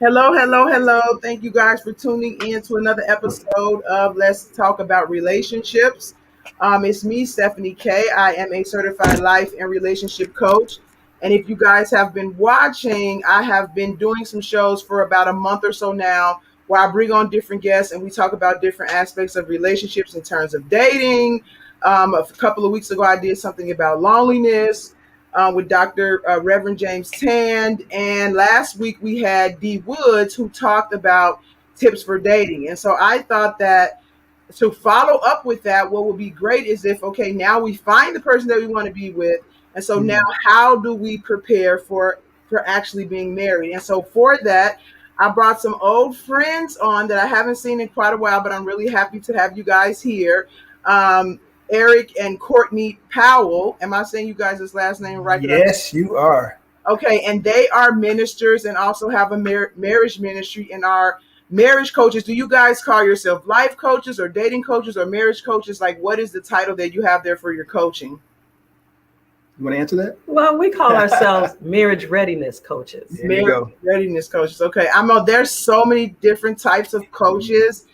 Hello, hello, hello. Thank you guys for tuning in to another episode of Let's Talk About Relationships. It's me, Stephanie K. I am a certified life and relationship coach. And if you guys have been watching, I have been doing some shows for about a month or so now where I bring on different guests and we talk about different aspects of relationships in terms of dating. A couple of weeks ago, I did something about loneliness with Dr. Reverend James Tand. And last week we had Dee Woods who talked about tips for dating. And so I thought that to follow up with that, what would be great is if, okay, now we find the person that we want to be with. And so now how do we prepare for actually being married? And so for that, I brought some old friends on that I haven't seen in quite a while, but I'm really happy to have you guys here. Eric and Courtney Powell. Am I saying you guys' last name right? Yes, you are. Okay, and they are ministers and also have a marriage ministry and are marriage coaches. Do you guys call yourself life coaches or dating coaches or marriage coaches? Like, what is the title that you have there for your coaching? You want to answer that? Well, we call ourselves marriage readiness coaches. Marriage readiness coaches. Okay, I know there's so many different types of coaches.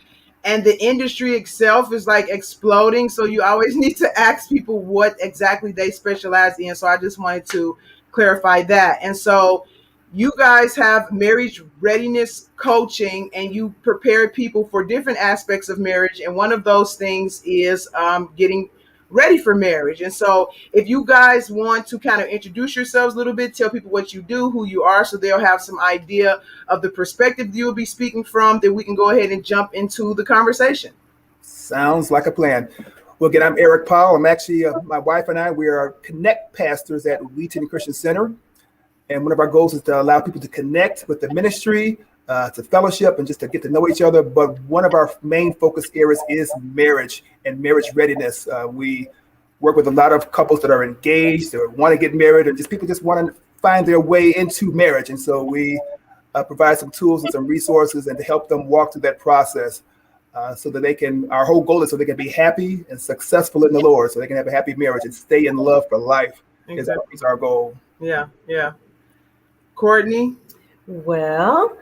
And the industry itself is like exploding. So you always need to ask people what exactly they specialize in. So I just wanted to clarify that. And so you guys have marriage readiness coaching and you prepare people for different aspects of marriage. And one of those things is getting ready for marriage. And so if you guys want to kind of introduce yourselves a little bit, tell people what you do, who you are, so they'll have some idea of the perspective you'll be speaking from, then we can go ahead and jump into the conversation. Sounds like a plan. Well, again, I'm Eric Powell. I'm actually, my wife and I, we are Connect pastors at Wheaton Christian Center. And one of our goals is to allow people to connect with the ministry, to fellowship and just to get to know each other. But one of our main focus areas is marriage and marriage readiness. We work with a lot of couples that are engaged or want to get married, or just people just want to find their way into marriage. And so we provide some tools and some resources and to help them walk through that process so that they can, our whole goal is so they can be happy and successful in the Lord, so they can have a happy marriage and stay in love for life. Exactly. Is our goal. Yeah, yeah. Courtney? Well,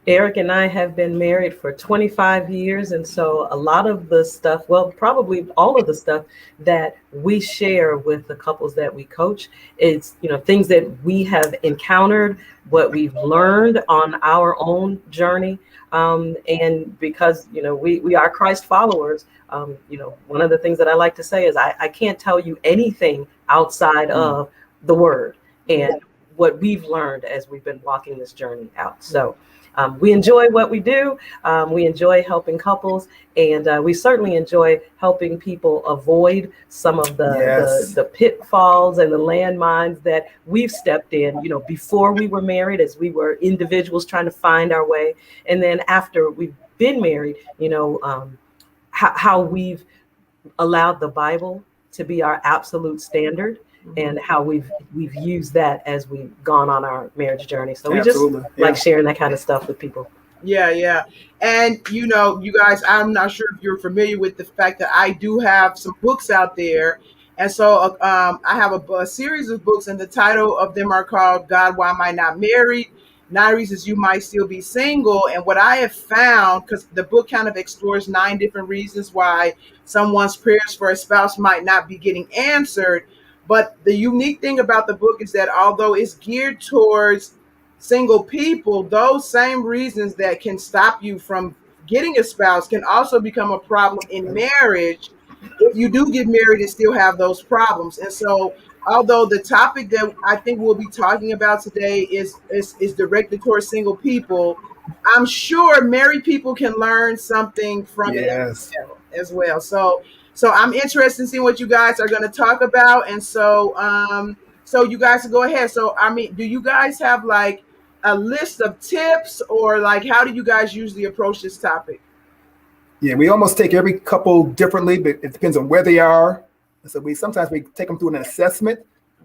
Eric and I have been married for 25 years. And so a lot of the stuff, well, probably all of the stuff that we share with the couples that we coach is, things that we have encountered, what we've learned on our own journey. And because, we are Christ followers, one of the things that I like to say is I can't tell you anything outside of the word and what we've learned as we've been walking this journey out. So we enjoy what we do. We enjoy helping couples, and we certainly enjoy helping people avoid some of the pitfalls and the landmines that we've stepped in, before we were married, as we were individuals trying to find our way. And then after we've been married, how we've allowed the Bible to be our absolute standard, and how we've used that as we've gone on our marriage journey. So we just like sharing that kind of stuff with people. Yeah, yeah. And, you guys, I'm not sure if you're familiar with the fact that I do have some books out there. And so I have a series of books, and the title of them are called God, Why Am I Not Married? 9 Reasons You Might Still Be Single. And what I have found, because the book kind of explores 9 different reasons why someone's prayers for a spouse might not be getting answered. But the unique thing about the book is that although it's geared towards single people, those same reasons that can stop you from getting a spouse can also become a problem in marriage if you do get married and still have those problems. And so although the topic that I think we'll be talking about today is directed towards single people, I'm sure married people can learn something from it as well. So I'm interested in seeing what you guys are going to talk about. And so you guys can go ahead. So, do you guys have like a list of tips, or like, how do you guys usually approach this topic? Yeah, we almost take every couple differently, but it depends on where they are. So sometimes we take them through an assessment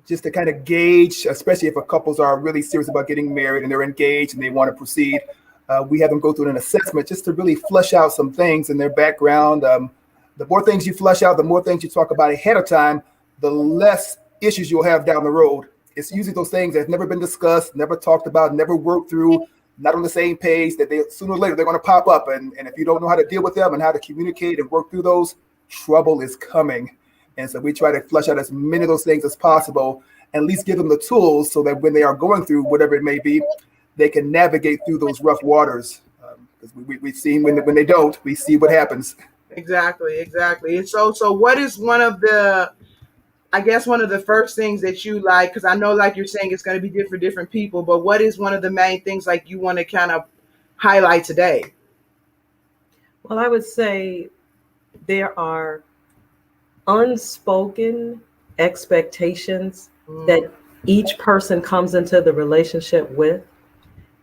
just to kind of gauge, especially if a couples are really serious about getting married and they're engaged and they want to proceed. We have them go through an assessment just to really flush out some things in their background. The more things you flush out, the more things you talk about ahead of time, the less issues you'll have down the road. It's usually those things that have never been discussed, never talked about, never worked through. not on the same page, that they sooner or later they're going to pop up. And if you don't know how to deal with them and how to communicate and work through those, trouble is coming. And so we try to flush out as many of those things as possible, and at least give them the tools so that when they are going through whatever it may be, they can navigate through those rough waters. Because we've seen when they don't, we see what happens. Exactly. And so what is one of the, I guess one of the first things that you like, because I know like you're saying it's going to be different for different people, but what is one of the main things like you want to kind of highlight today? Well, I would say there are unspoken expectations that each person comes into the relationship with.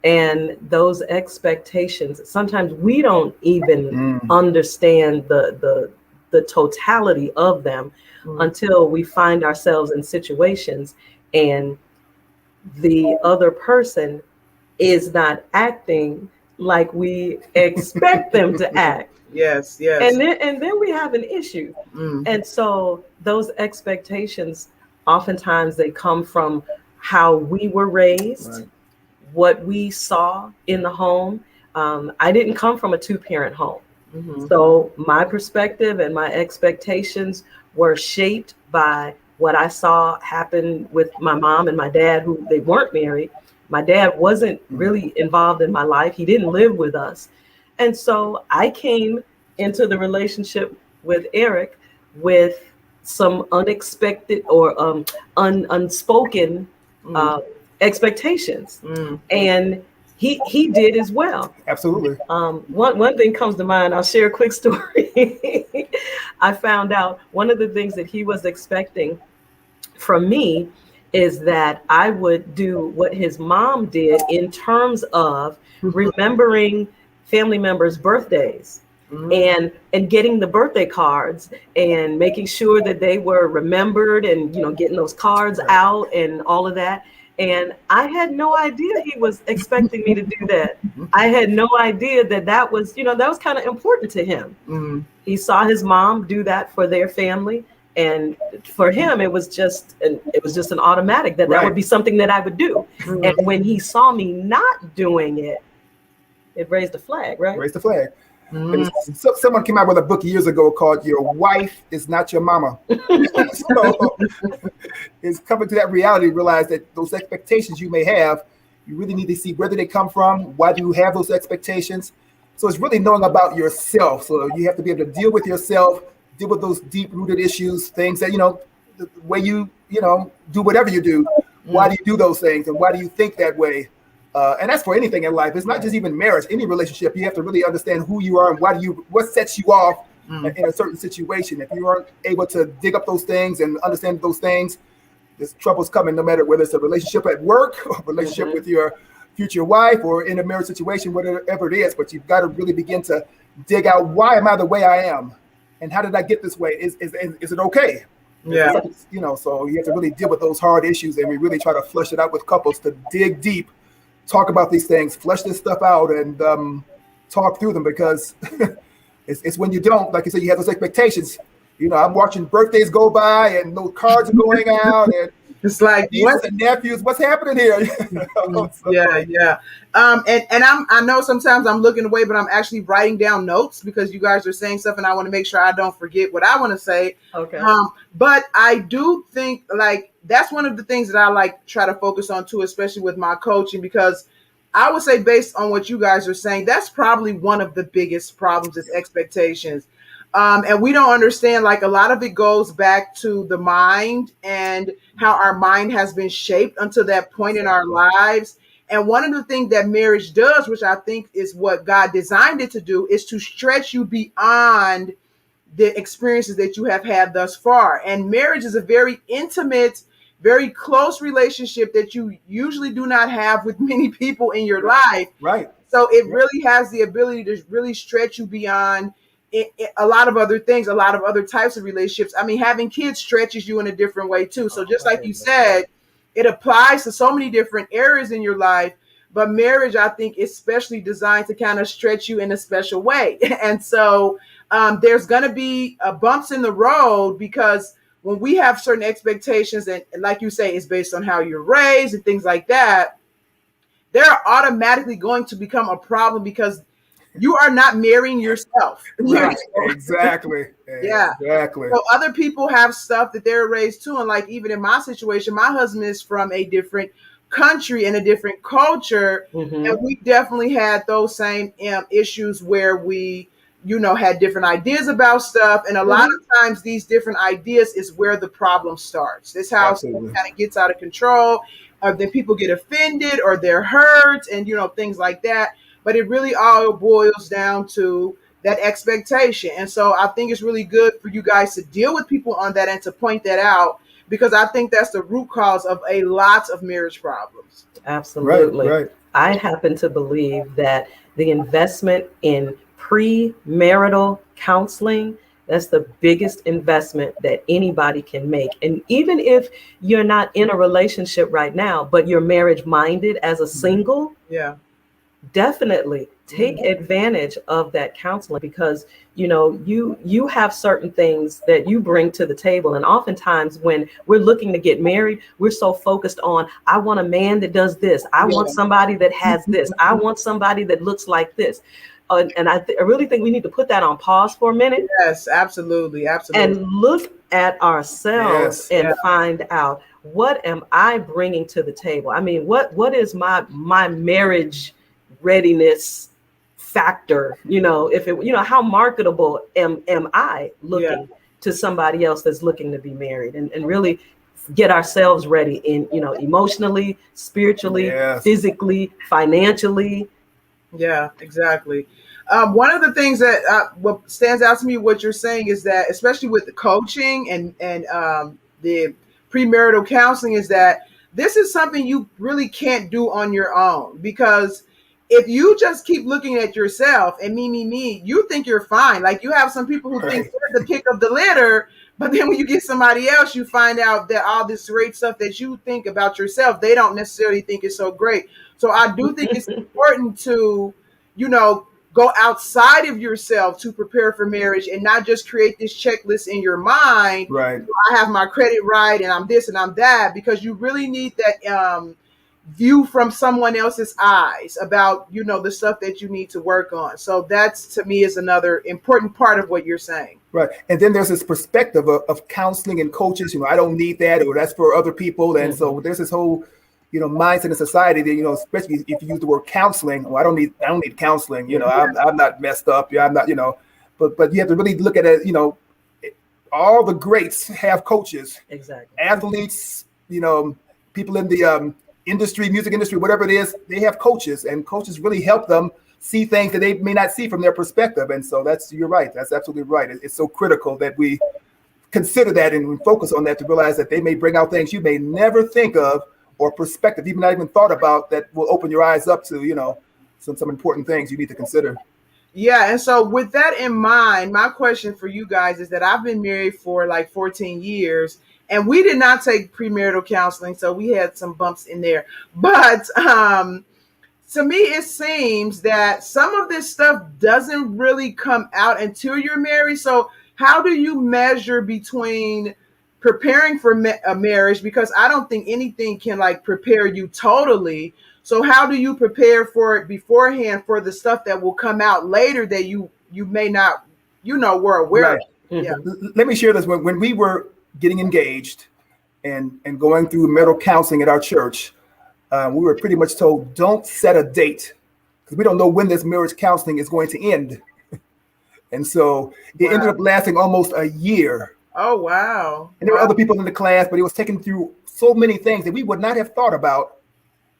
And those expectations, sometimes we don't even understand the totality of them until we find ourselves in situations and the other person is not acting like we expect them to act. Yes. And then we have an issue. And so those expectations, oftentimes they come from how we were raised. Right. What we saw in the home. I didn't come from a two-parent home. Mm-hmm. So my perspective and my expectations were shaped by what I saw happen with my mom and my dad, who they weren't married. My dad wasn't really involved in my life. He didn't live with us. And so I came into the relationship with Eric with some unexpected or unspoken expectations, and he did as well. Absolutely. One thing comes to mind. I'll share a quick story. I found out one of the things that he was expecting from me is that I would do what his mom did in terms of remembering family members' birthdays. And getting the birthday cards and making sure that they were remembered, and getting those cards out and all of that. And I had no idea he was expecting me to do that. I had no idea that was kind of important to him. He saw his mom do that for their family, and for him it was just an automatic that would be something that I would do. And when he saw me not doing it, it raised a flag, right? Raised the flag. So, someone came out with a book years ago called "Your Wife Is Not Your Mama." So it's coming to that reality, realize that those expectations you may have, you really need to see where did they come from, why do you have those expectations. So it's really knowing about yourself. So you have to be able to deal with yourself, deal with those deep-rooted issues, things that, the way you do whatever you do. Why do you do those things, and why do you think that way? And that's for anything in life. It's not just even marriage. Any relationship, you have to really understand who you are and what sets you off in a certain situation. If you aren't able to dig up those things and understand those things, there's trouble's coming, no matter whether it's a relationship at work or a relationship with your future wife or in a marriage situation, whatever it is. But you've got to really begin to dig out, why am I the way I am? And how did I get this way? Is it okay? Yeah. So you have to really deal with those hard issues. And we really try to flush it out with couples to dig deep, talk about these things, flesh this stuff out, and talk through them, because it's when you don't, like you said, you have those expectations. I'm watching birthdays go by and those cards are going out, and it's like, nieces and nephews, what's happening here? Yeah. And I know sometimes I'm looking away, but I'm actually writing down notes because you guys are saying stuff, and I want to make sure I don't forget what I want to say. Okay. But I do think like that's one of the things that I try to focus on too, especially with my coaching, because I would say, based on what you guys are saying, that's probably one of the biggest problems is expectations. And we don't understand, a lot of it goes back to the mind and how our mind has been shaped until that point in our lives. And one of the things that marriage does, which I think is what God designed it to do, is to stretch you beyond the experiences that you have had thus far. And marriage is a very intimate, very close relationship that you usually do not have with many people in your life. Right. So it really has the ability to really stretch you beyond a lot of other things, a lot of other types of relationships. I mean, having kids stretches you in a different way too. So just like you said, it applies to so many different areas in your life, but marriage, I think, is especially designed to kind of stretch you in a special way. And so there's going to be bumps in the road, because when we have certain expectations, and like you say, it's based on how you're raised and things like that, they're automatically going to become a problem because you are not marrying yourself. Right. Exactly. Yeah. Exactly. So other people have stuff that they're raised to. And like, even in my situation, my husband is from a different country and a different culture. And we definitely had those same issues where we, had different ideas about stuff. And a lot of times these different ideas is where the problem starts. This how stuff kind of gets out of control. Then people get offended or they're hurt and, things like that. But it really all boils down to that expectation. And so I think it's really good for you guys to deal with people on that and to point that out, because I think that's the root cause of a lot of marriage problems. Absolutely. Right. I happen to believe that the investment in premarital counseling, that's the biggest investment that anybody can make. And even if you're not in a relationship right now, but you're marriage minded as a single, definitely take advantage of that counseling, because you have certain things that you bring to the table. And oftentimes when we're looking to get married, we're so focused on, I want a man that does this, I want somebody that has this, I want somebody that looks like this. And I really think we need to put that on pause for a minute. Yes, absolutely. And look at ourselves and find out, what am I bringing to the table? I mean, what is my marriage readiness factor? If it, how marketable am I looking to somebody else that's looking to be married, and really get ourselves ready in, emotionally, spiritually, physically, financially. Yeah, exactly. One of the things that what stands out to me, what you're saying, is that especially with the coaching and the premarital counseling, is that this is something you really can't do on your own, because if you just keep looking at yourself and me, you think you're fine. Like, you have some people who think they're the pick of the litter, but then when you get somebody else, you find out that all this great stuff that you think about yourself, they don't necessarily think is so great. So I do think it's important to, go outside of yourself to prepare for marriage, and not just create this checklist in your mind. Right. I have my credit right and I'm this and I'm that, because you really need that view from someone else's eyes about, the stuff that you need to work on. So that's, to me, is another important part of what you're saying. Right. And then there's this perspective of counseling and coaches, I don't need that, or that's for other people. And so there's this whole, mindset in society that, especially if you use the word counseling, well, I don't need counseling. I'm not messed up. I'm not, but you have to really look at it. All the greats have coaches, exactly. Athletes, people in the industry, music industry, whatever it is, they have coaches, and coaches really help them see things that they may not see from their perspective. And so you're right. That's absolutely right. It's so critical that we consider that and focus on that, to realize that they may bring out things you may never think of, or perspective you've not even thought about, that will open your eyes up to, some important things you need to consider. Yeah. And so with that in mind, my question for you guys is that I've been married for like 14 years, and we did not take premarital counseling, so we had some bumps in there. But to me, it seems that some of this stuff doesn't really come out until you're married. So how do you measure between preparing for a marriage? Because I don't think anything can prepare you totally. So how do you prepare for it beforehand, for the stuff that will come out later that you may not, were aware of? Yeah. Let me share this. When we were getting engaged and going through marital counseling at our church, we were pretty much told, don't set a date, because we don't know when this marriage counseling is going to end. And so it ended up lasting almost a year. Oh, wow. And there were other people in the class, but it was taken through so many things that we would not have thought about.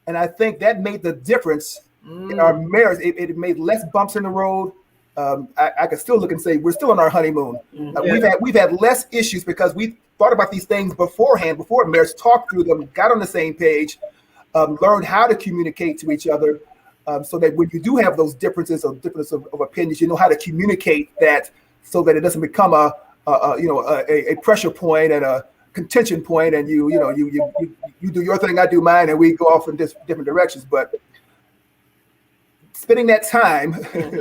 And I think that made the difference in our marriage. It made less bumps in the road. I could still look and say we're still on our honeymoon. We've had less issues because we thought about these things beforehand, before marriage, talked through them, got on the same page, learned how to communicate to each other, so that when you do have those differences of opinions, you know how to communicate that, so that it doesn't become a pressure point and a contention point, and you do your thing, I do mine, and we go off in different directions. But spending that time,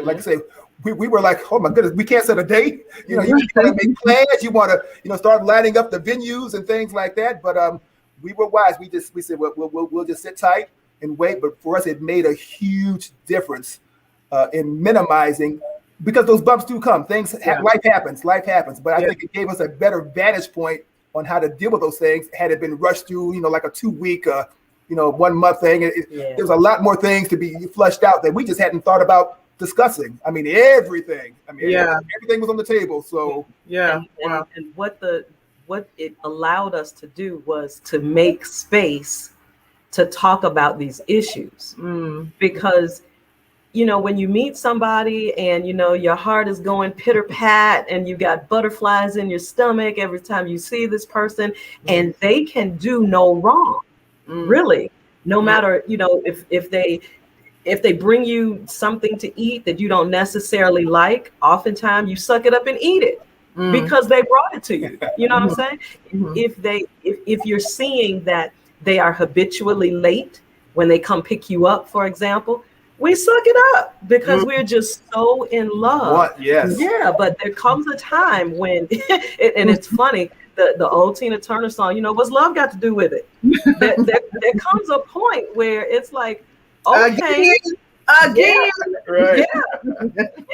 like I say, we were like, oh my goodness, we can't set a date. You want to make plans, you want to start lining up the venues and things like that. But we were wise. We said we'll just sit tight in weight, but for us, it made a huge difference in minimizing, because those bumps do come. Life happens. But I think it gave us a better vantage point on how to deal with those things. Had it been rushed through, like a 2-week, 1 month thing, there's a lot more things to be flushed out that we just hadn't thought about discussing. I mean, everything. Everything was on the table. So and what it allowed us to do was to make space to talk about these issues, because when you meet somebody and your heart is going pitter pat and you got butterflies in your stomach every time you see this person, and they can do no wrong, really, no matter if they bring you something to eat that you don't necessarily like, oftentimes you suck it up and eat it because they brought it to you. You know what I'm saying? If you're seeing that they are habitually late when they come pick you up, for example, we suck it up because we're just so in love. Yes. Yeah, but there comes a time when, and it's funny, the old Tina Turner song, what's love got to do with it? There comes a point where it's like, okay, again. Right.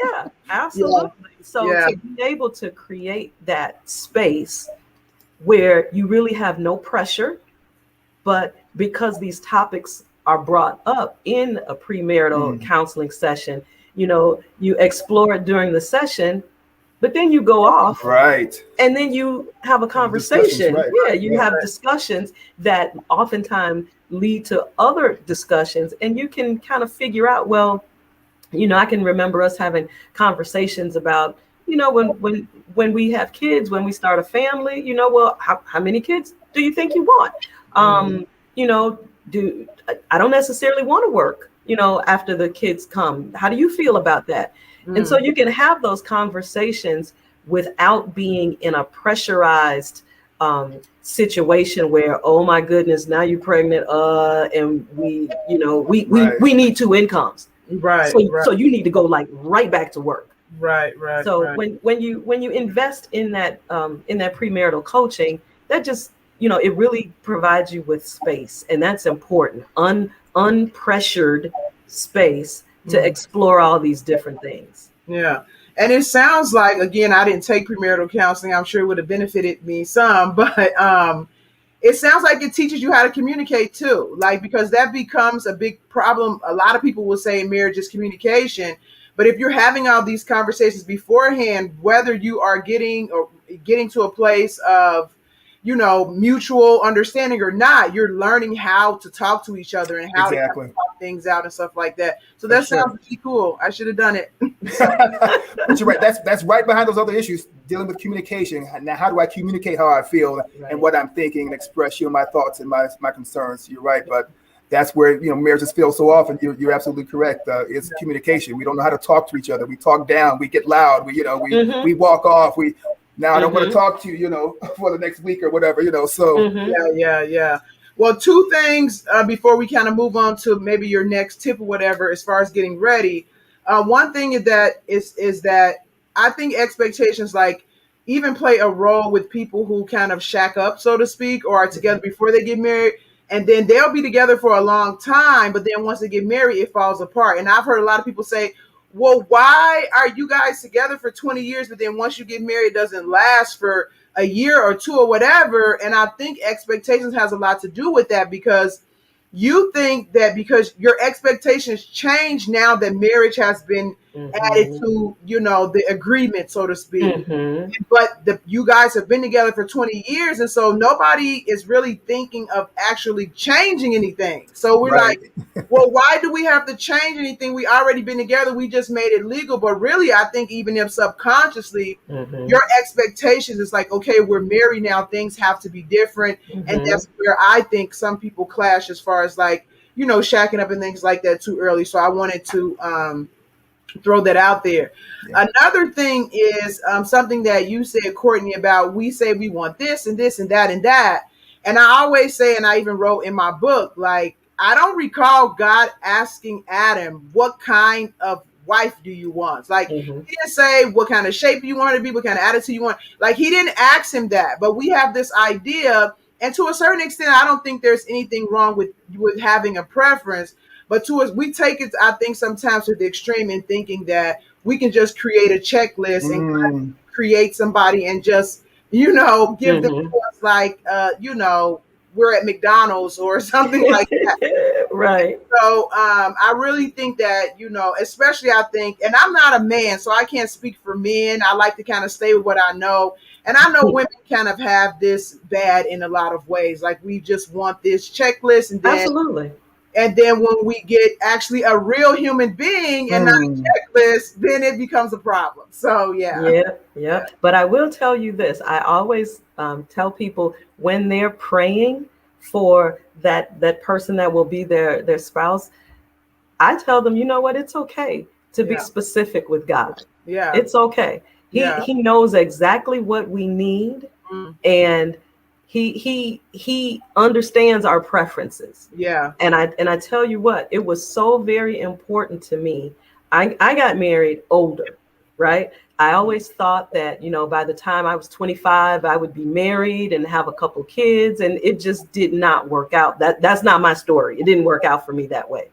Yeah, absolutely. So to be able to create that space where you really have no pressure, but because these topics are brought up in a premarital counseling session, you explore it during the session, but then you go off, right, and then you have a conversation. Right. You have discussions that oftentimes lead to other discussions, and you can kind of figure out, well, I can remember us having conversations about, when we have kids, when we start a family, well, how many kids do you think you want? I don't necessarily want to work, after the kids come. How do you feel about that? And so you can have those conversations without being in a pressurized situation where, oh my goodness, now you're pregnant, and we need 2 incomes. Right. So you need to go right back to work. Right. So when you invest in that premarital coaching, that just, it really provides you with space, and that's important. Unpressured space to explore all these different things. Yeah. And it sounds like, again, I didn't take premarital counseling. I'm sure it would have benefited me some, but it sounds like it teaches you how to communicate too. Because that becomes a big problem. A lot of people will say marriage is communication, but if you're having all these conversations beforehand, whether you are getting to a place of, mutual understanding or not, you're learning how to talk to each other and how to talk things out and stuff like that. So that sounds pretty cool. I should have done it. But you're right. That's right behind those other issues, dealing with communication. Now, how do I communicate how I feel and what I'm thinking and express my thoughts and my concerns? You're right, but that's where marriages fail so often. You're absolutely correct. It's communication. We don't know how to talk to each other. We talk down. We get loud. We walk off. Now I don't want to talk to you, for the next week or whatever, so. Yeah. Well, 2 things before we kind of move on to maybe your next tip or whatever, as far as getting ready. One thing is that I think expectations even play a role with people who kind of shack up, so to speak, or are together before they get married. And then they'll be together for a long time, but then once they get married, it falls apart. And I've heard a lot of people say, well, why are you guys together for 20 years, but then once you get married, it doesn't last for a year or 2 or whatever? And I think expectations has a lot to do with that, because you think that because your expectations change now that marriage has been added to, the agreement, so to speak. But you guys have been together for 20 years. And so nobody is really thinking of actually changing anything. So we're like, well, why do we have to change anything? We already been together. We just made it legal. But really, I think even if subconsciously, your expectations is like, okay, we're married now. Things have to be different. And that's where I think some people clash as far as shacking up and things like that too early. So I wanted to throw that out there. Another thing is something that you said, Courtney, about we say we want this and this and that and that. And I always say, and I even wrote in my book, I don't recall God asking Adam, what kind of wife do you want? He didn't say what kind of shape you want to be, what kind of attitude you want. He didn't ask him that. But we have this idea and to a certain extent, I don't think there's anything wrong with having a preference. But to us, we take it, I think, sometimes to the extreme in thinking that we can just create a checklist and Mm. create somebody and just, give them to us like, we're at McDonald's or something like that. Right. So I really think that, especially I think, and I'm not a man, so I can't speak for men. I like to kind of stay with what I know. And I know women kind of have this bad in a lot of ways. Like we just want this checklist, Absolutely. and then when we get actually a real human being and not a checklist, then it becomes a problem. So Yeah. But I will tell you this. I always tell people when they're praying for that person that will be their spouse, I tell them, you know what, it's okay to be specific with God. Yeah. It's okay. He knows exactly what we need, and he understands our preferences. Yeah. And I tell you what, it was so very important to me. I got married older, right? I always thought that, by the time I was 25, I would be married and have a couple kids, and it just did not work out. That's not my story. It didn't work out for me that way.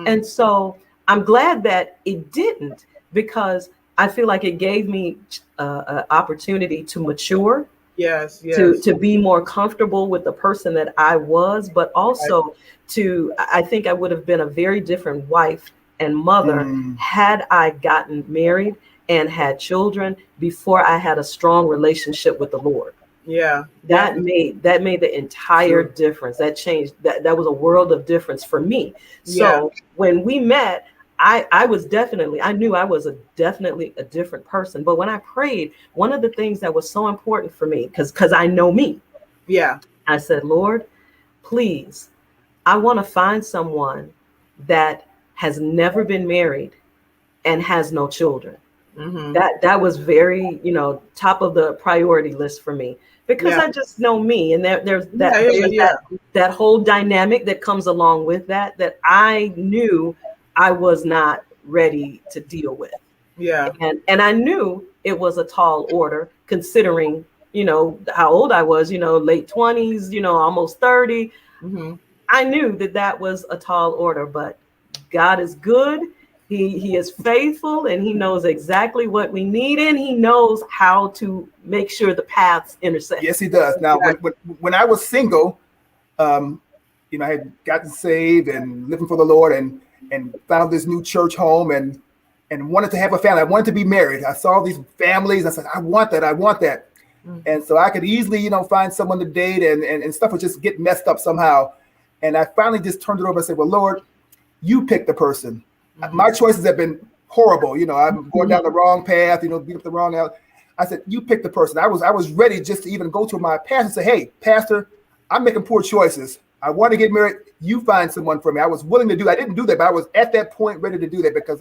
And so I'm glad that it didn't, because I feel like it gave me an opportunity to mature. Yes. To be more comfortable with the person that I was, but also I think I would have been a very different wife and mother had I gotten married and had children before I had a strong relationship with the Lord. Yeah. That made the entire difference. That changed, that was a world of difference for me. So when we met, I knew I was definitely a different person. But when I prayed, one of the things that was so important for me, because I know me. Yeah. I said, Lord, please, I want to find someone that has never been married and has no children. That was very, top of the priority list for me, because I just know me, and there's that whole dynamic that comes along with that I knew I was not ready to deal with. Yeah. And I knew it was a tall order, considering, how old I was, late 20s, almost 30. I knew that was a tall order, but God is good. He is faithful, and he knows exactly what we need, and he knows how to make sure the paths intersect. Yes, he does. Now, when I was single, I had gotten saved and living for the Lord, and found this new church home, and wanted to have a family. I wanted to be married. I saw these families. I said, I want that. And so I could easily, find someone to date, and stuff would just get messed up somehow. And I finally just turned it over and said, well, Lord, you pick the person. My choices have been horrible. I'm going down the wrong path, beat up the wrong alley. I said, you pick the person. I was ready just to even go to my pastor and say, hey, pastor, I'm making poor choices. I want to get married. You find someone for me. I was willing to do. I didn't do that, but I was at that point ready to do that, because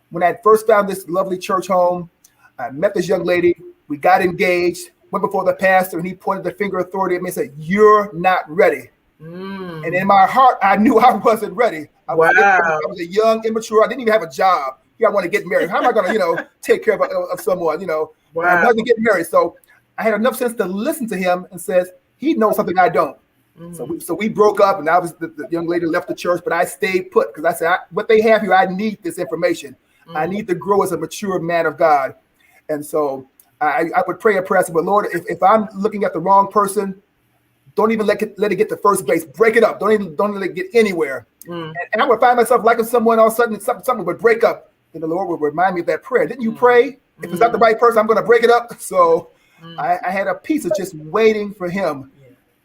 when I first found this lovely church home, I met this young lady. We got engaged, went before the pastor, and he pointed the finger of authority at me and said, you're not ready. And in my heart, I knew I wasn't ready. I was a young, immature. I didn't even have a job. I want to get married. How am I going to, take care of someone, I wasn't getting married. So I had enough sense to listen to him and says, he knows something I don't. So we broke up, and the young lady left the church, but I stayed put, because I said, what they have here, I need this information. I need to grow as a mature man of God. And so I would pray a prayer, but Lord, if I'm looking at the wrong person, don't even let it get to first base. Break it up. Don't let it get anywhere. And I would find myself liking someone, all of a sudden something would break up. Then the Lord would remind me of that prayer. Didn't you pray? If it's not the right person, I'm going to break it up. So I had a piece of just waiting for him.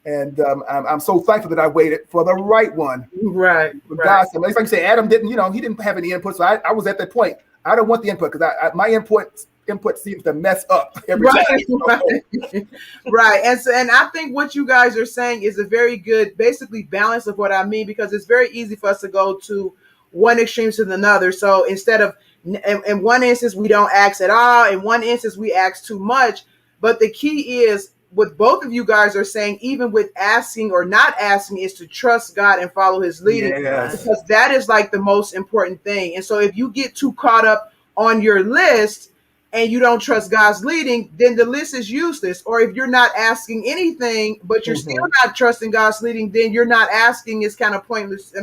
And I'm so thankful that I waited for the right one. Right. God, so like you say, Adam didn't, he didn't have any input. So I was at that point. I don't want the input, because my input seems to mess up every time. Right. And I think what you guys are saying is a very good, basically, balance of what I mean, because it's very easy for us to go to one extreme to another. So instead of, in one instance, we don't ask at all. In one instance, we ask too much. But the key is, what both of you guys are saying, even with asking or not asking, is to trust God and follow his leading. Yes. Because that is like the most important thing. And so if you get too caught up on your list, and you don't trust God's leading, then the list is useless. Or if you're not asking anything, but you're still not trusting God's leading, then you're not asking is kind of pointless,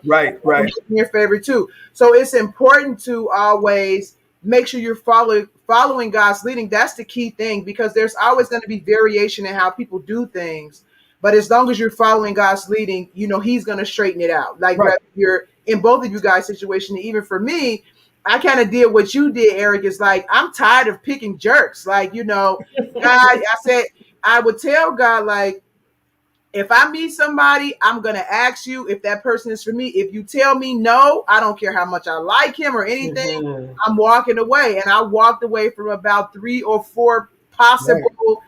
Right. in your favor too. So it's important to always make sure you're following God's leading. That's the key thing, because there's always going to be variation in how people do things. But as long as you're following God's leading, he's going to straighten it out. Like Right. you're in both of you guys' situation, even for me, I kind of did what you did, Eric. Is like, I'm tired of picking jerks. Like, God, I said, I would tell God, like, if I meet somebody, I'm going to ask you if that person is for me. If you tell me no, I don't care how much I like him or anything, I'm walking away. And I walked away from about 3 or 4 possible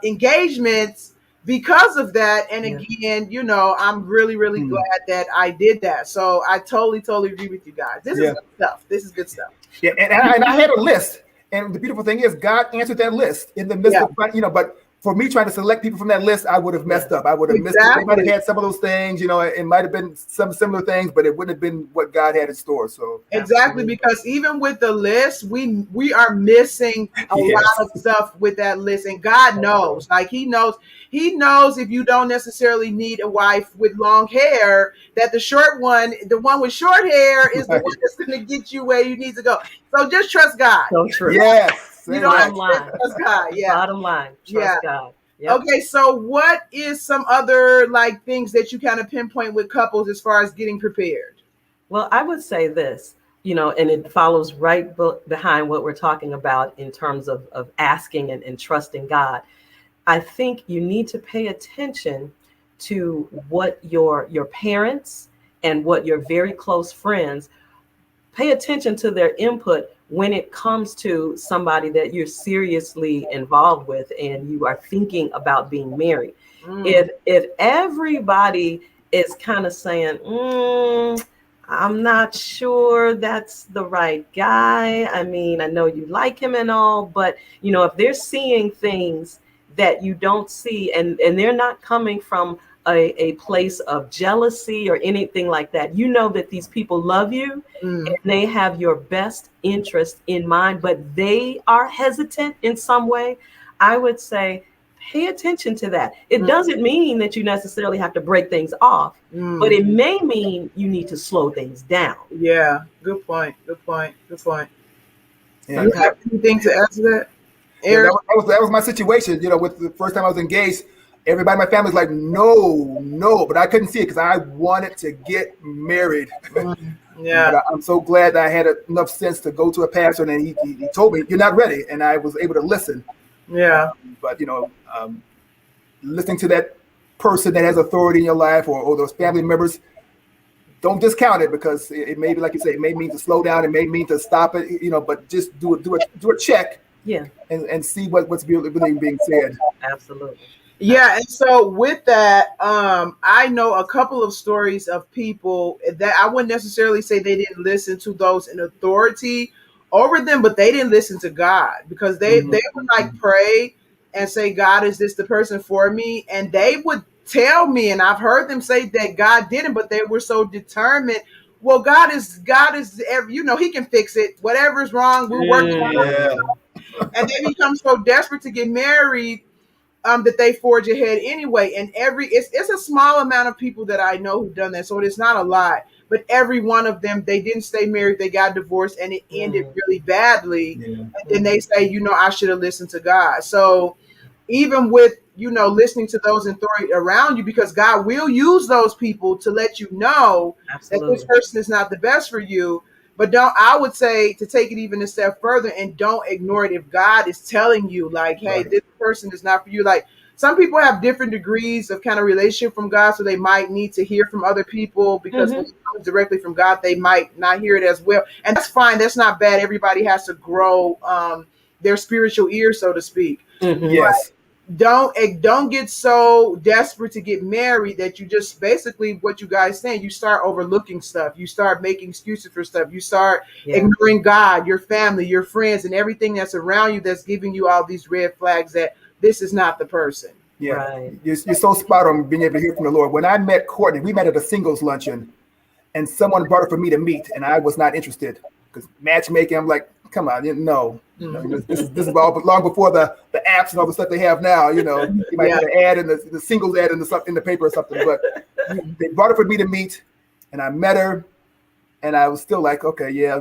engagements because of that. And again, I'm really, really glad that I did that. So I totally agree with you guys. This is good stuff. This is good stuff. Yeah, and I had a list. And the beautiful thing is God answered that list in the midst of, but for me trying to select people from that list, I would have messed up. I would have missed it. They might have had some of those things, it might have been some similar things, but it wouldn't have been what God had in store. So exactly, because even with the list, we are missing a lot of stuff with that list, and God knows. Like He knows if you don't necessarily need a wife with long hair, that the one with short hair, is the one that's going to get you where you need to go. So just trust God. So true. Yes. You don't have to trust God. Yeah. Bottom line. Trust God. Yep. Okay, so what is some other things that you kind of pinpoint with couples as far as getting prepared? Well, I would say this, and it follows right behind what we're talking about in terms of asking and trusting God. I think you need to pay attention to what your parents and what your very close friends, pay attention to their input when it comes to somebody that you're seriously involved with and you are thinking about being married. If everybody is kind of saying, I'm not sure that's the right guy. I mean, I know you like him and all, but if they're seeing things that you don't see, and they're not coming from a place of jealousy or anything like that, that these people love you and they have your best interest in mind, but they are hesitant in some way, I would say pay attention to that. It doesn't mean that you necessarily have to break things off, but it may mean you need to slow things down. Yeah, good point. Yeah. Yeah. You have anything to add to that, Eric? That was my situation. With the first time I was engaged, everybody in my family was like, no, but I couldn't see it because I wanted to get married. Yeah. But I'm so glad that I had enough sense to go to a pastor, and he told me, you're not ready, and I was able to listen. Yeah. But listening to that person that has authority in your life, or those family members, don't discount it, because it may be, like you say, it may mean to slow down, it may mean to stop it, but just do a check. Yeah. And see what's really being said. Absolutely. Yeah, and so with that, I know a couple of stories of people that I wouldn't necessarily say they didn't listen to those in authority over them, but they didn't listen to God, because they would pray and say, God, is this the person for me? And they would tell me, and I've heard them say that God didn't, but they were so determined. Well, God is, He can fix it. Whatever's wrong, we're working on it. And they become so desperate to get married that they forge ahead anyway. And it's a small amount of people that I know who've done that, so it's not a lot. But every one of them, they didn't stay married. They got divorced, and it ended really badly. Yeah. And then they say, I should have listened to God. So even with, listening to those in authority around you, because God will use those people to let you know that this person is not the best for you. But I would say to take it even a step further, and don't ignore it. If God is telling you, like, hey, this person is not for you. Like, some people have different degrees of kind of relationship from God, so they might need to hear from other people, because when it comes directly from God, they might not hear it as well. And that's fine. That's not bad. Everybody has to grow their spiritual ear, so to speak. Yes. Don't get so desperate to get married that you just, basically what you guys saying, you start overlooking stuff. You start making excuses for stuff. You start ignoring God, your family, your friends, and everything that's around you that's giving you all these red flags that this is not the person. Yeah, right. You're so spot on being able to hear from the Lord. When I met Courtney, we met at a singles luncheon, and someone brought her for me to meet, and I was not interested, because matchmaking, I'm like, come on, no. This is all long before the apps and all the stuff they have now. You might put an ad in the singles ad in the paper or something. But they brought her for me to meet, and I met her, and I was still like, okay, yeah,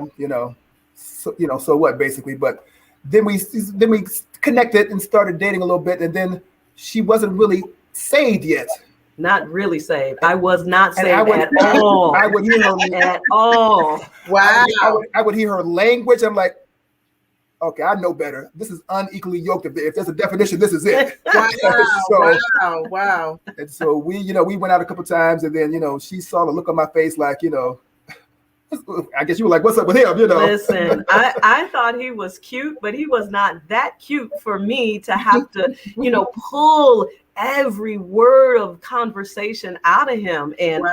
so what, basically. But then we connected and started dating a little bit, and then she wasn't really saved yet. Not really saved. I was not saved at all. I would hear her at all. Wow. I would hear her language. I'm like, okay, I know better. This is unequally yoked. If there's a definition, this is it. Wow. And so we went out a couple times, and then she saw the look on my face, like I guess you were like, what's up with him? Listen, I thought he was cute, but he was not that cute for me to have to, pull every word of conversation out of him. And,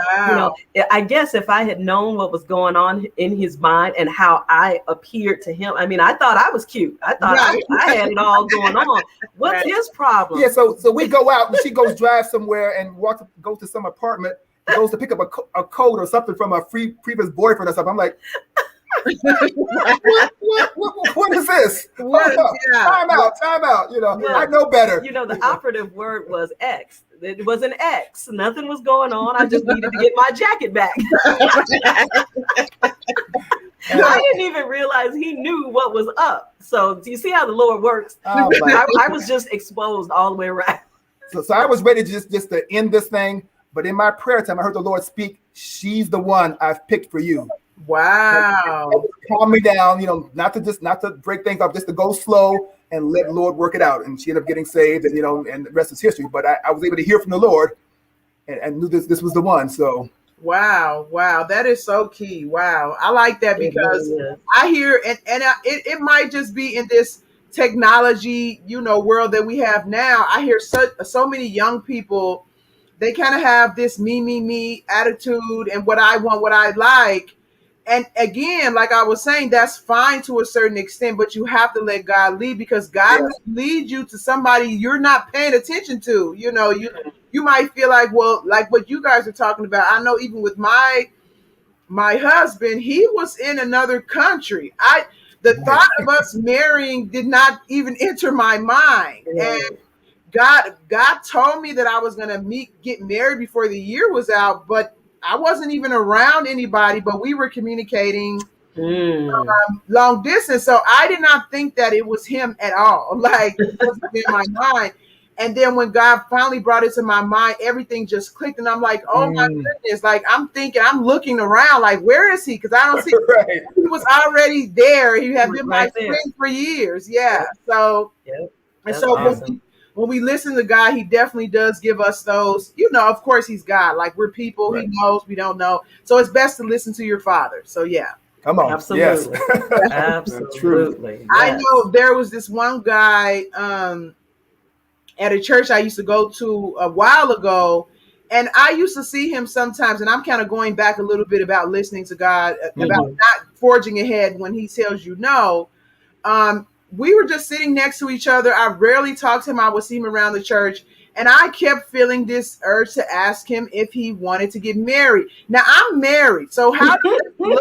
I guess if I had known what was going on in his mind and how I appeared to him, I mean, I thought I was cute. I thought I had it all going on. What's his problem? Yeah, so we go out and she goes drive somewhere and goes to some apartment, goes to pick up a coat or something from a previous boyfriend or something. I'm like, what is this? Time out. I know better. The operative word was X. It was an X. Nothing was going on. I just needed to get my jacket back. I didn't even realize he knew what was up. So do you see how the Lord works? I was just exposed all the way around. So I was ready to just to end this thing. But in my prayer time, I heard the Lord speak, she's the one I've picked for you. Wow. Calm me down, not to break things off, just to go slow and let the Lord work it out. And she ended up getting saved, and and the rest is history. But I was able to hear from the Lord and knew this was the one. So wow, that is so key. Wow. I like that because I hear it might just be in this technology, world that we have now. I hear so many young people. They kind of have this me attitude and what I want, what I like. And again, like I was saying, that's fine to a certain extent, but you have to let God lead, because God will lead you to somebody you're not paying attention to. You might feel like, well, like what you guys are talking about. I know even with my husband, he was in another country. The thought of us marrying did not even enter my mind. And God told me that I was going to get married before the year was out, but I wasn't even around anybody, but we were communicating long distance. So I did not think that it was him at all. Like, it wasn't in my mind. And then when God finally brought it to my mind, everything just clicked. And I'm like, oh my goodness. Like, I'm looking around, like, where is he? Because I don't see he was already there. He had been my friend for years. Yeah. So, and so awesome. When we listen to God, he definitely does give us those, of course he's God. Like, we're people, he knows, we don't know. So it's best to listen to your father. So yeah. Come on. Absolutely. Yes. Absolutely. Yes. I know there was this one guy at a church I used to go to a while ago, and I used to see him sometimes, and I'm kind of going back a little bit about listening to God, about not forging ahead when he tells you no. We were just sitting next to each other. I rarely talked to him. I would see him around the church. And I kept feeling this urge to ask him if he wanted to get married. Now, I'm married. So how does it look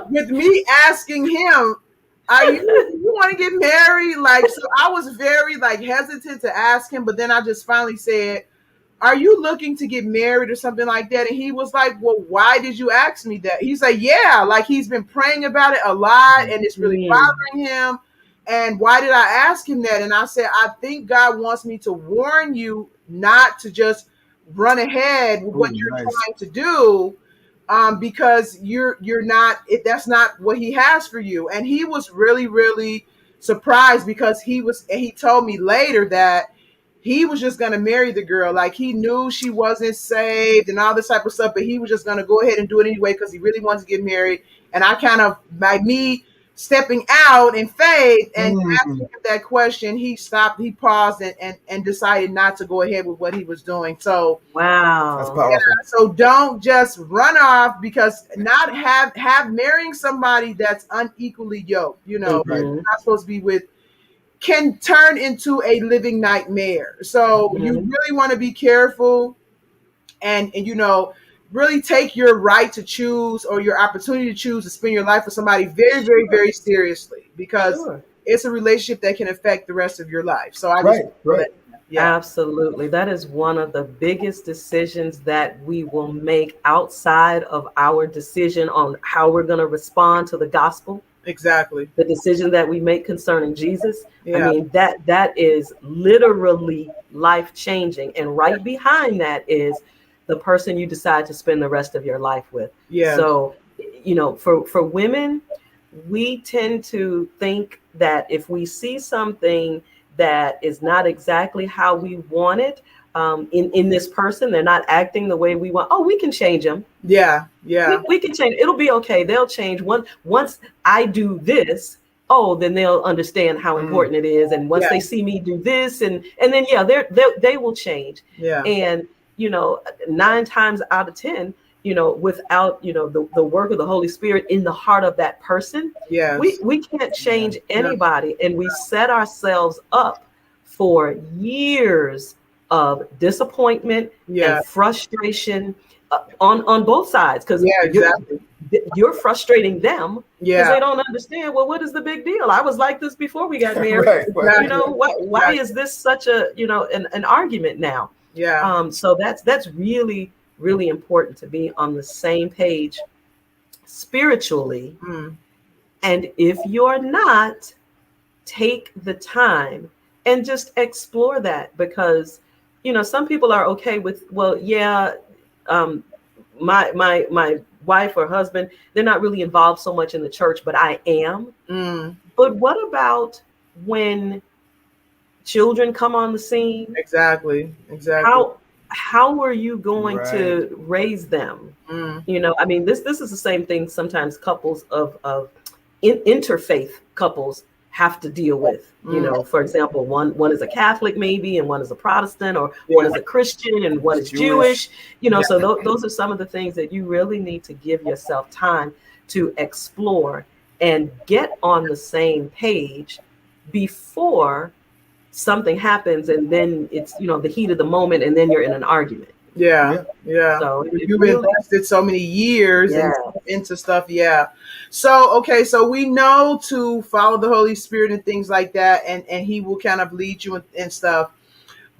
with me asking him, you want to get married? Like, so I was very hesitant to ask him. But then I just finally said, are you looking to get married or something like that? And he was like, well, why did you ask me that? He's like, yeah, like he's been praying about it a lot and it's really bothering him. And why did I ask him that? And I said, I think God wants me to warn you not to just run ahead with what you're trying to do, because you're not, that's not what he has for you. And he was really, really surprised, because he told me later that he was just going to marry the girl. Like, he knew she wasn't saved and all this type of stuff, but he was just going to go ahead and do it anyway because he really wants to get married. And I kind of, by me stepping out in faith and asking him that question, he stopped, he paused and decided not to go ahead with what he was doing. So, wow. That's powerful. Yeah, so don't just run off, because not have marrying somebody that's unequally yoked, not supposed to be with, can turn into a living nightmare. So you really want to be careful, and really take your right to choose or your opportunity to choose to spend your life with somebody very, very, very seriously, because Sure. it's a relationship that can affect the rest of your life. So I just Right, right. yeah, Absolutely. That is one of the biggest decisions that we will make outside of our decision on how we're going to respond to the gospel. exactly. The decision that we make concerning Jesus. I Yeah, mean, that is literally life changing. And right behind that is the person you decide to spend the rest of your life with. yeah, So, for women, we tend to think that if we see something that is not exactly how we want it, in this person, they're not acting the way we want. Oh, we can change them. yeah, we, yeah. we can change. It'll be okay. They'll change. Once I do this, oh, then they'll understand how Mm. important it is. And once Yeah. they see me do this, and then yeah, they will change. Yeah. And 9 times out of 10, without the work of the Holy Spirit in the heart of that person, we Yes. we can't change Yeah. anybody, and we set ourselves up for years of disappointment Yeah. and frustration on both sides, because Yeah. Exactly. you're frustrating them because Yeah. they don't understand. Well, what is the big deal? I was like this before we got married. Right, right. Exactly. Why is this such a an argument now? Yeah. So that's really, really important to be on the same page spiritually. Mm. And if you're not, take the time and just explore that, because some people are okay with, well, yeah, um, my wife or husband, they're not really involved so much in the church, but I am. Mm. But what about when children come on the scene? Exactly. Exactly. How are you going Right. to raise them? Mm. I mean, this is the same thing sometimes couples of interfaith couples have to deal with. For example, one is a Catholic maybe, and one is a Protestant, or one Yeah. is a Christian and one is Jewish. So those are some of the things that you really need to give yourself time to explore and get on the same page before something happens, and then it's the heat of the moment, and then you're in an argument. Yeah. Yeah. So it You've really, invested so many years yeah. into stuff. Yeah. So, okay. So we know to follow the Holy Spirit and things like that. And he will kind of lead you and stuff.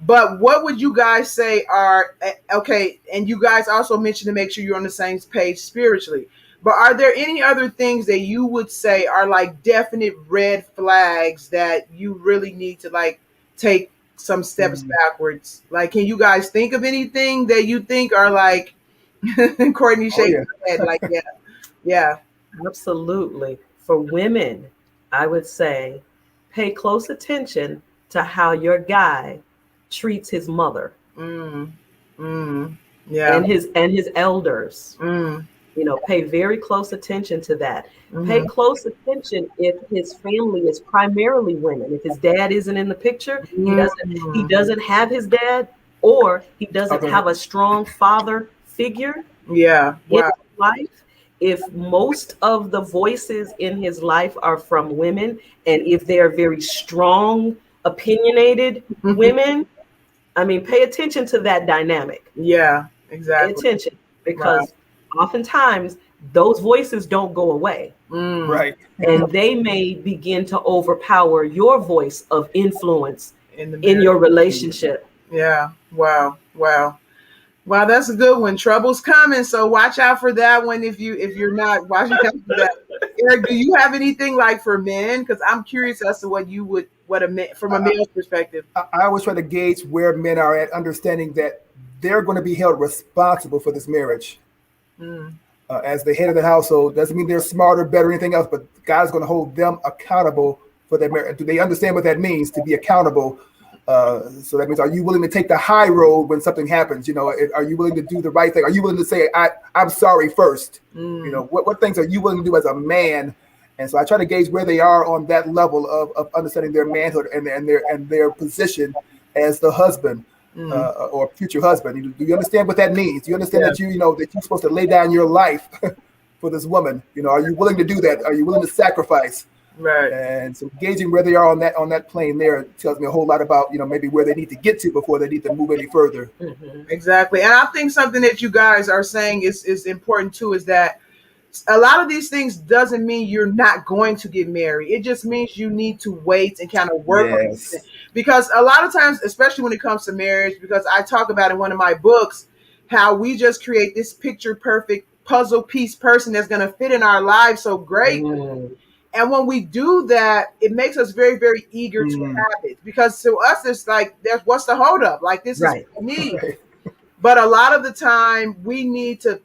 But what would you guys say are, okay. And you guys also mentioned to make sure you're on the same page spiritually. But are there any other things that you would say are like definite red flags that you really need to like take some steps backwards? Like, can you guys think of anything that you think are like, Courtney Oh shaking yeah. her head, like, yeah, yeah, Absolutely. For women, I would say pay close attention to how your guy treats his mother mm, mm, yeah, and his elders. mm, Pay very close attention to that. Pay mm, close attention if his family is primarily women. If his dad isn't in the picture, he mm, doesn't have his dad, or he doesn't Okay. have a strong father figure yeah, in wow, his life. If most of the voices in his life are from women, and if they're very strong, opinionated women, I mean, pay attention to that dynamic. yeah, Pay exactly, attention, wow, because oftentimes those voices don't go away, mm, Right. and they may begin to overpower your voice of influence in the in marriage, your relationship. yeah, wow, wow. Wow, that's a good one. Trouble's coming, so watch out for that one. If you're not watching out for that, Eric, do you have anything like for men? Because I'm curious as to what a man from a male's perspective. I always try to gauge where men are at, understanding that they're going to be held responsible for this marriage. Mm, As the head of the household, doesn't mean they're smarter, better, or anything else, but God's going to hold them accountable for their marriage. Do they understand what that means to be accountable? So that means, are you willing to take the high road when something happens? Are you willing to do the right thing? Are you willing to say, I'm sorry first? mm, What things are you willing to do as a man? And so I try to gauge where they are on that level of understanding their manhood and their position as the husband mm, or future husband. Do you understand what that means? Do you understand yeah, that that you're supposed to lay down your life for this woman? Are you willing to do that? Are you willing to sacrifice? Right. And so gauging where they are on that plane there tells me a whole lot about, maybe where they need to get to before they need to move any further. Exactly. And I think something that you guys are saying is important too, is that a lot of these things doesn't mean you're not going to get married. It just means you need to wait and kind of work on it. Yes. Because a lot of times, especially when it comes to marriage, because I talk about in one of my books how we just create this picture perfect puzzle piece person that's going to fit in our lives so great. And when we do that, it makes us very, very eager to have it. Because to us, it's like, what's the holdup? Like, this is what we need. Right. But a lot of the time, we need to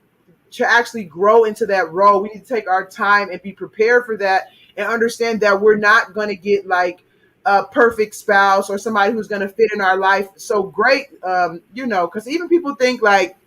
actually grow into that role. We need to take our time and be prepared for that and understand that we're not going to get like a perfect spouse or somebody who's going to fit in our life so great, because even people think like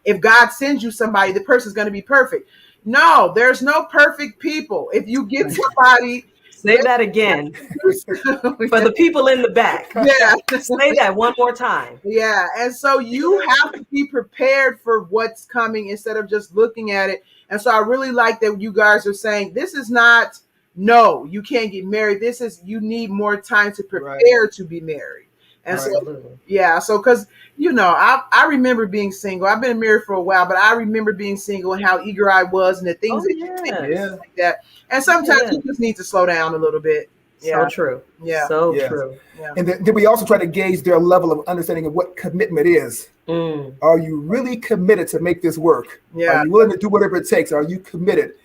if God sends you somebody, the person's going to be perfect. No, there's no perfect people. If you get somebody, say that again for the people in the back. Yeah, say that one more time. Yeah, and so you have to be prepared for what's coming instead of just looking at it. And so I really like that you guys are saying this is not no, you can't get married. This is you need more time to prepare to be married. And so because I remember being single. I've been married for a while, but I remember being single and how eager I was and the things like that. And sometimes you just need to slow down a little bit. So true. Yeah. So true. Yeah. And then we also try to gauge their level of understanding of what commitment is. Are you really committed to make this work? Yeah. Are you willing to do whatever it takes? Are you committed?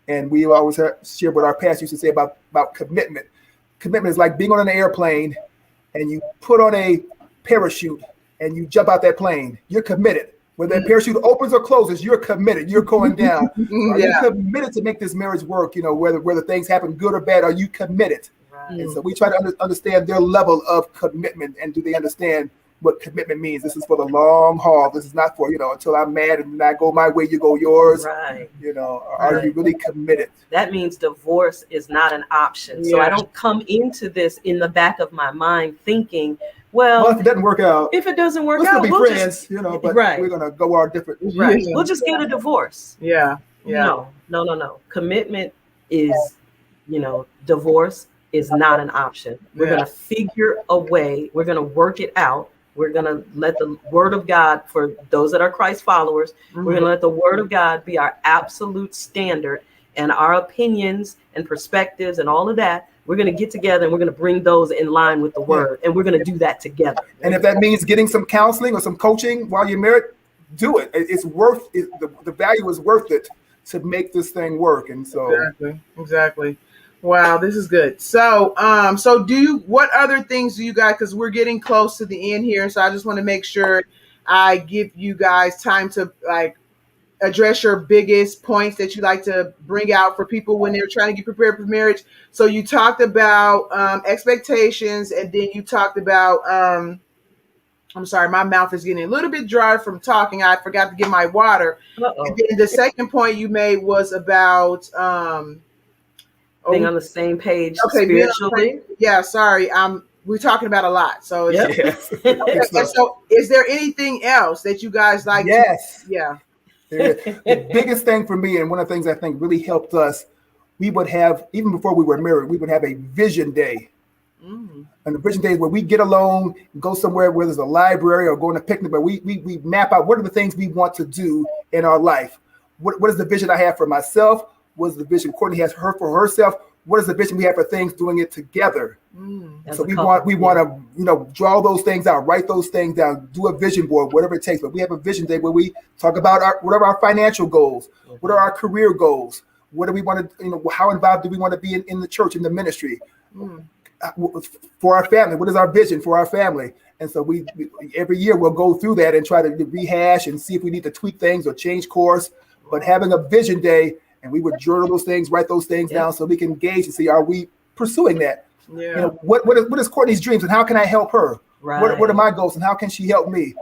And we always share what our pastor used to say about commitment. Commitment is like being on an airplane and you put on a parachute and you jump out that plane. You're committed. Whether that parachute opens or closes, you're committed. You're going down. Are you committed to make this marriage work? Whether things happen good or bad, are you committed? Right. And so we try to understand their level of commitment, and do they understand what commitment means? This is for the long haul. This is not for, until I'm mad and I go my way, you go yours. Right. Are you really committed? That means divorce is not an option. So I don't come into this in the back of my mind thinking, well, if it doesn't work out, we'll be friends, but we're going to go our different. Right. Yeah. We'll just get a divorce. Yeah. No. Commitment is, divorce is not an option. We're going to figure a way. We're going to work it out. We're going to let the word of God, for those that are Christ followers, we're going to let the word of God be our absolute standard, and our opinions and perspectives and all of that. We're going to get together and we're going to bring those in line with the word, and we're going to do that together. And if that means getting some counseling or some coaching while you're married, do it. It's worth it. The value is worth it to make this thing work. And so exactly. Wow, this is good. So, what other things do you guys, because we're getting close to the end here, so I just want to make sure I give you guys time to address your biggest points that you like to bring out for people when they're trying to get prepared for marriage. So you talked about expectations, and then you talked about, I'm sorry, my mouth is getting a little bit dry from talking. I forgot to get my water. And then the second point you made was about being on the same page spiritually. Sorry. We're talking about a lot. So, so is there anything else that you guys like? Yes. The biggest thing for me, and one of the things I think really helped us, we would have, even before we were married, we would have a vision day. And the vision day is where we get alone, go somewhere where there's a library or go on a picnic, but we map out what are the things we want to do in our life. What is the vision I have for myself? What is the vision Courtney has for herself? What is the vision we have for things, doing it together? So we want to, draw those things out, write those things down, do a vision board, whatever it takes. But we have a vision day where we talk about what are our financial goals? What are our career goals? What do we want to, how involved do we want to be in the church, in the ministry? For our family, what is our vision for our family? And so we every year we'll go through that and try to rehash and see if we need to tweak things or change course. But having a vision day, and we would journal those things, write those things down, so we can gauge and see, are we pursuing that? What is Courtney's dreams, and how can I help her? Right. What are my goals, and how can she help me?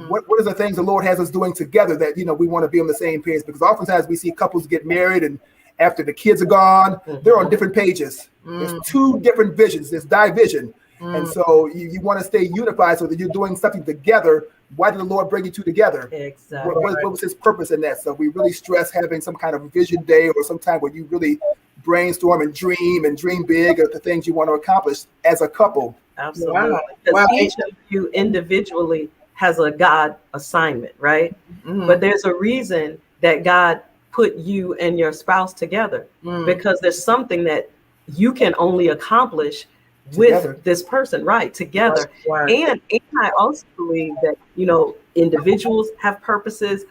What are the things the Lord has us doing together that we want to be on the same page? Because oftentimes we see couples get married, and after the kids are gone, they're on different pages. There's two different visions. There's division. And so you want to stay unified so that you're doing something together. Why did the Lord bring you two together? Exactly. What was his purpose in that? So we really stress having some kind of vision day or some time where you really brainstorm and dream big of the things you want to accomplish as a couple. Absolutely. Wow. Because Wow. each of you individually has a God assignment, right? Mhm. But there's a reason that God put you and your spouse together, because there's something that you can only accomplish Together. with this person, right? Together. Right. And I also believe that, you know, individuals have purposes,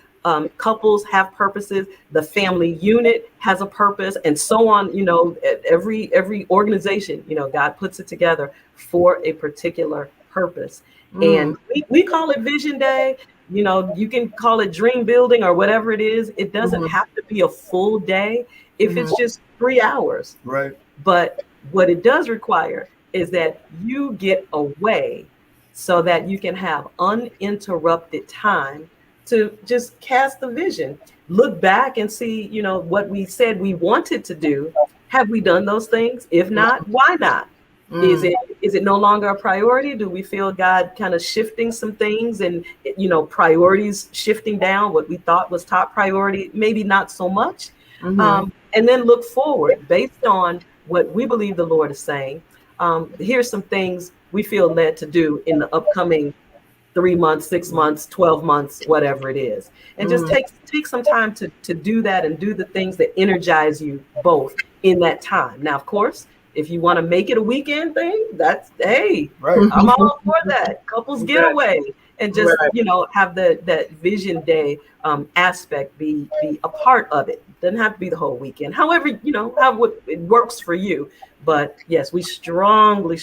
couples have purposes, the family unit has a purpose, and so on. You know, every organization, you know, God puts it together for a particular purpose. And we call it Vision Day. You know, you can call it dream building or whatever it is. It doesn't have to be a full day if it's just 3 hours. Right. But what it does require is that you get away so that you can have uninterrupted time to just cast the vision, look back and see, you know, what we said we wanted to do. Have we done those things? If not, why not? Is it no longer a priority? Do we feel God kind of shifting some things and, you know, priorities shifting down? What we thought was top priority, maybe not so much. And then look forward based on what we believe the Lord is saying. Here's some things we feel led to do in the upcoming 3 months, 6 months, 12 months, whatever it is. And just take some time to do that and do the things that energize you both in that time. Now, of course, if you want to make it a weekend thing, that's, hey, Right. I'm all for that. Couples get away and just, you know, have that Vision Day aspect be a part of it. Doesn't have to be the whole weekend. However, you know, how it works for you. But yes, we strongly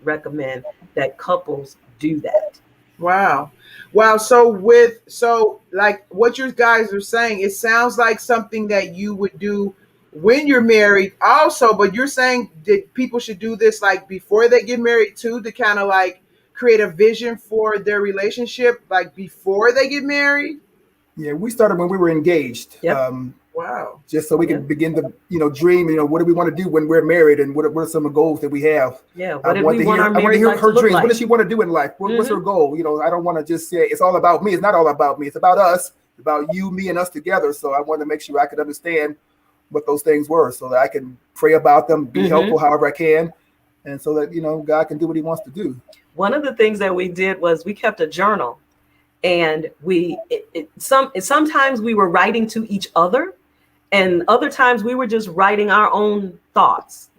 recommend that couples do that. Wow. Wow. So like what you guys are saying, it sounds like something that you would do when you're married also, but you're saying that people should do this like before they get married too, to kind of like create a vision for their relationship, like before they get married. Yeah, we started when we were engaged. Yep. Wow. Just so we can begin to, you know, dream, you know, what do we want to do when we're married, and what are some of the goals that we have? Yeah. What did we want our married life to her look dreams. like? What does she want to do in life? What's her goal? You know, I don't want to just say it's all about me. It's not all about me. It's about us, about you, me, and us together. So I want to make sure I could understand what those things were, so that I can pray about them, be helpful however I can, and so that, you know, God can do what He wants to do. One of the things that we did was we kept a journal, and sometimes we were writing to each other, and other times we were just writing our own thoughts.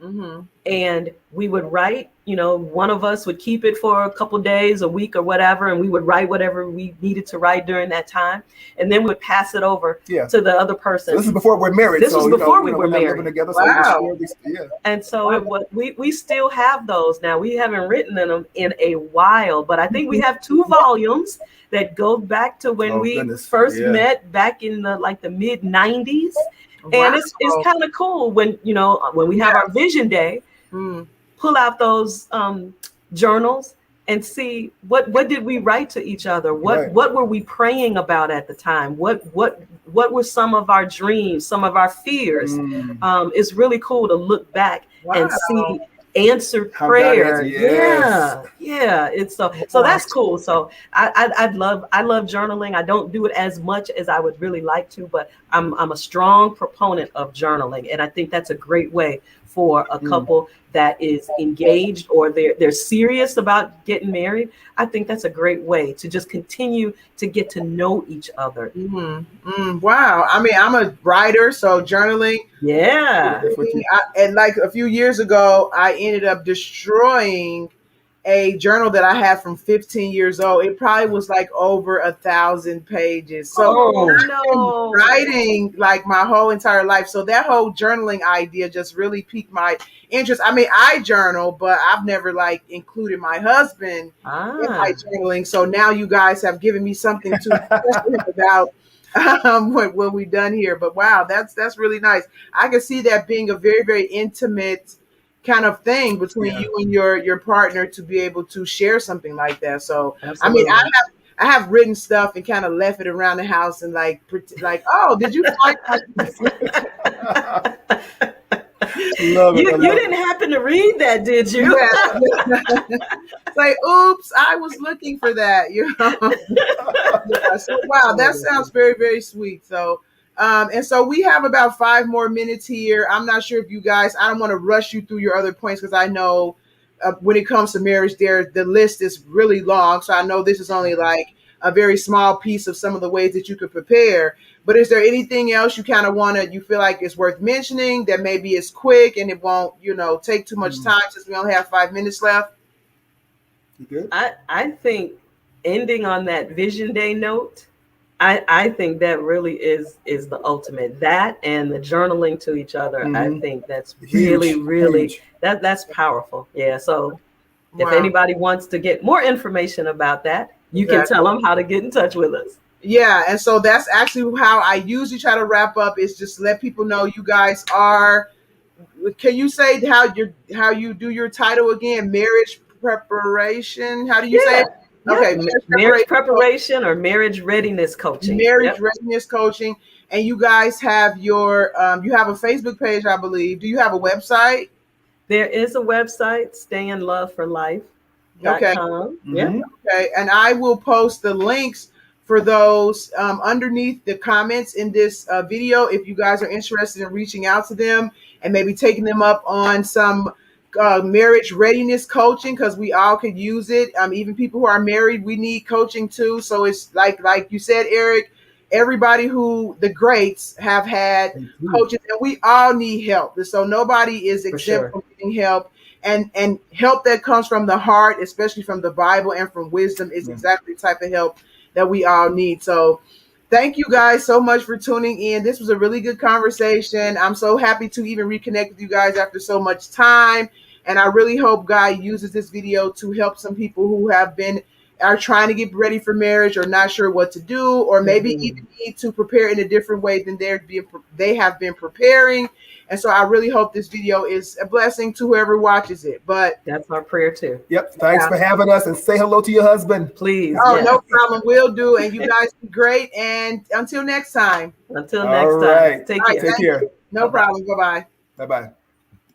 And we would write, you know, one of us would keep it for a couple days, a week or whatever, and we would write whatever we needed to write during that time, and then we would pass it over to the other person. So this is before we're married. This was before we were married. Together, wow. So and so we still have those now. We haven't written them in a while, but I think we have 2 volumes that go back to when we first met back in the mid 90s. And it's kind of cool when, you know, when we have our Vision Day, pull out those journals and see what did we write to each other? What were we praying about at the time? What were some of our dreams, some of our fears? It's really cool to look back and see answered prayer. Yeah. It's so that's cool. So I love journaling. I don't do it as much as I would really like to, but I'm a strong proponent of journaling, and I think that's a great way for a couple that is engaged or they're serious about getting married. I think that's a great way to just continue to get to know each other. Wow. I mean, I'm a writer, so journaling. Yeah. And like a few years ago, I ended up destroying a journal that I had from 15 years old. It probably was like over 1,000 pages. So I've been writing like my whole entire life. So that whole journaling idea just really piqued my interest. I mean, I journal, but I've never like included my husband in my journaling. So now you guys have given me something to about what we've done here. But wow, that's really nice. I can see that being a very, very intimate kind of thing between you and your partner, to be able to share something like that. So absolutely. I mean, I have written stuff and kind of left it around the house and like oh, did you find you didn't happen to read that, did you? It's like, oops, I was looking for that, you know. So, wow, that sounds very, very sweet. So And so we have about 5 more minutes here. I'm not sure if you guys, I don't want to rush you through your other points because I know when it comes to marriage, the list is really long. So I know this is only like a very small piece of some of the ways that you could prepare. But is there anything else you kind of you feel like is worth mentioning that maybe is quick and it won't, take too much time since we only have 5 minutes left? You good? I think ending on that Vision Day note, I think that really is the ultimate. That and the journaling to each other. I think that's really huge. that's powerful. Yeah. So if Wow. anybody wants to get more information about that, you can tell them how to get in touch with us. Yeah, and so that's actually how I usually try to wrap up, is just let people know you guys are. Can you say how you do your title again? Marriage preparation. How do you say it? Yeah. Okay, marriage preparation or marriage readiness coaching. Marriage readiness coaching, and you guys have your you have a Facebook page, I believe. Do you have a website? There is a website, stayinloveforlife.com. Yeah. Okay, and I will post the links for those underneath the comments in this video if you guys are interested in reaching out to them and maybe taking them up on some marriage readiness coaching, because we all could use it. Even people who are married, we need coaching too. So it's like you said, Eric, everybody who the greats have had coaches, and we all need help. So nobody is exempt from getting help. And help that comes from the heart, especially from the Bible and from wisdom, is exactly the type of help that we all need. So thank you guys so much for tuning in. This was a really good conversation. I'm so happy to even reconnect with you guys after so much time. And I really hope God uses this video to help some people who are trying to get ready for marriage or not sure what to do, or maybe even need to prepare in a different way than they have been preparing. And so I really hope this video is a blessing to whoever watches it. But that's our prayer too. Yep. Thanks for having us, and say hello to your husband. Please. Oh, yes. No problem. Will do. And you guys be great. And until next time. Until next time. Right. Take care. Take care. No problem. Bye-bye. Bye-bye.